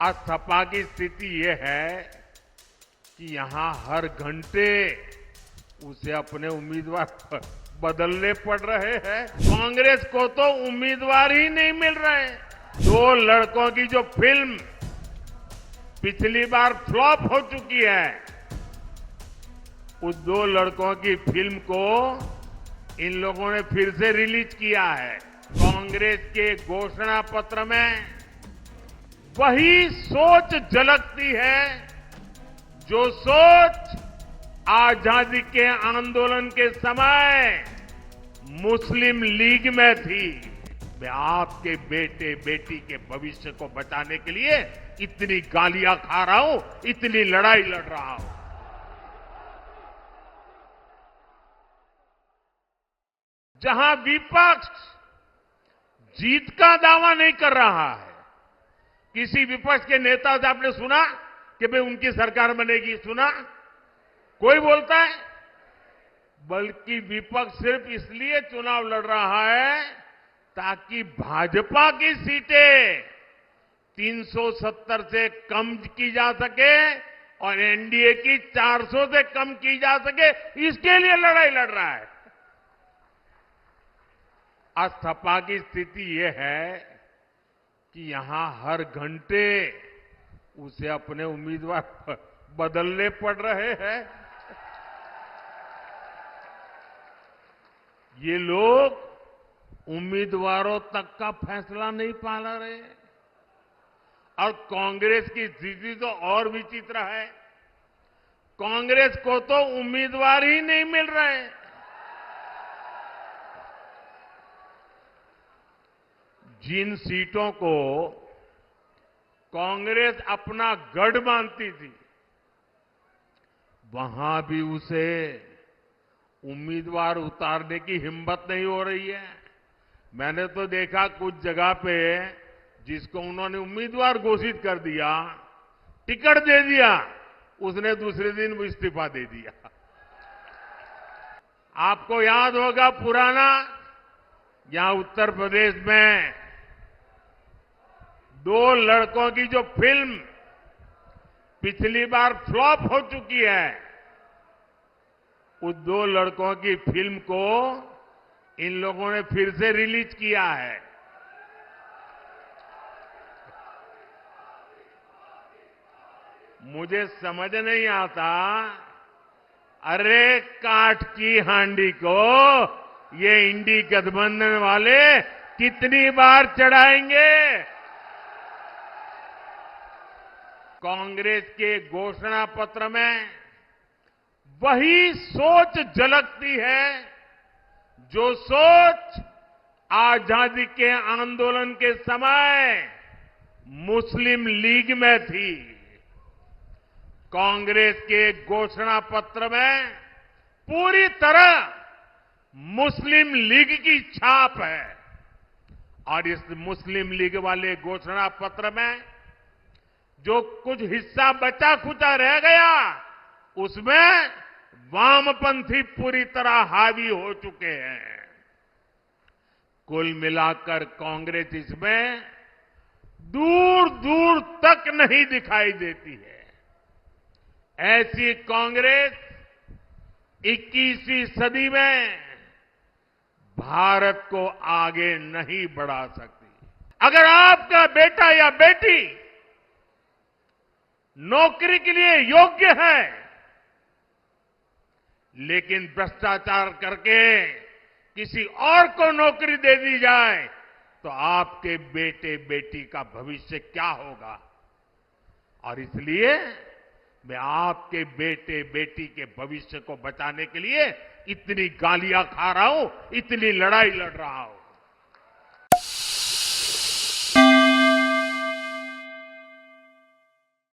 आज सपा की स्थिति ये है कि यहां हर घंटे उसे अपने उम्मीदवार बदलने पड़ रहे हैं। कांग्रेस को तो उम्मीदवार ही नहीं मिल रहे। दो लड़कों की जो फिल्म पिछली बार फ्लॉप हो चुकी है, उस दो लड़कों की फिल्म को इन लोगों ने फिर से रिलीज किया है। कांग्रेस के घोषणा पत्र में वही सोच झलकती है जो सोच आजादी के आंदोलन के समय मुस्लिम लीग में थी। मैं आपके बेटे बेटी के भविष्य को बचाने के लिए इतनी गालियां खा रहा हूं, इतनी लड़ाई लड़ रहा हूं। जहां विपक्ष जीत का दावा नहीं कर रहा है, किसी विपक्ष के नेता से आपने सुना कि भाई उनकी सरकार बनेगी? सुना? कोई बोलता है? बल्कि विपक्ष सिर्फ इसलिए चुनाव लड़ रहा है ताकि भाजपा की सीटें 370 से कम की जा सके और एनडीए की 400 से कम की जा सके, इसके लिए लड़ाई लड़ रहा है। आज सपा की स्थिति ये है कि यहां हर घंटे उसे अपने उम्मीदवार बदलने पड़ रहे हैं। ये लोग उम्मीदवारों तक का फैसला नहीं पा रहे। और कांग्रेस की स्थिति तो और विचित्र है। कांग्रेस को तो उम्मीदवार ही नहीं मिल रहे। जिन सीटों को कांग्रेस अपना गढ़ मानती थी, वहां भी उसे उम्मीदवार उतारने की हिम्मत नहीं हो रही है। मैंने तो देखा कुछ जगह पे जिसको उन्होंने उम्मीदवार घोषित कर दिया, टिकट दे दिया, उसने दूसरे दिन वो इस्तीफा दे दिया। आपको याद होगा पुराना, यहां उत्तर प्रदेश में दो लड़कों की जो फिल्म पिछली बार फ्लॉप हो चुकी है, उस दो लड़कों की फिल्म को इन लोगों ने फिर से रिलीज किया है। मुझे समझ नहीं आता, अरे काठ की हांडी को ये इंडी गठबंधन वाले कितनी बार चढ़ाएंगे? कांग्रेस के घोषणा पत्र में वही सोच झलकती है जो सोच आजादी के आंदोलन के समय मुस्लिम लीग में थी। कांग्रेस के घोषणा पत्र में पूरी तरह मुस्लिम लीग की छाप है। और इस मुस्लिम लीग वाले घोषणा पत्र में जो कुछ हिस्सा बचा खुचा रह गया, उसमें वामपंथी पूरी तरह हावी हो चुके हैं। कुल मिलाकर कांग्रेस इसमें दूर दूर तक नहीं दिखाई देती है। ऐसी कांग्रेस 21वीं सदी में भारत को आगे नहीं बढ़ा सकती। अगर आपका बेटा या बेटी नौकरी के लिए योग्य है, लेकिन भ्रष्टाचार करके किसी और को नौकरी दे दी जाए, तो आपके बेटे बेटी का भविष्य क्या होगा? और इसलिए मैं आपके बेटे बेटी के भविष्य को बचाने के लिए इतनी गालियां खा रहा हूं, इतनी लड़ाई लड़ रहा हूं।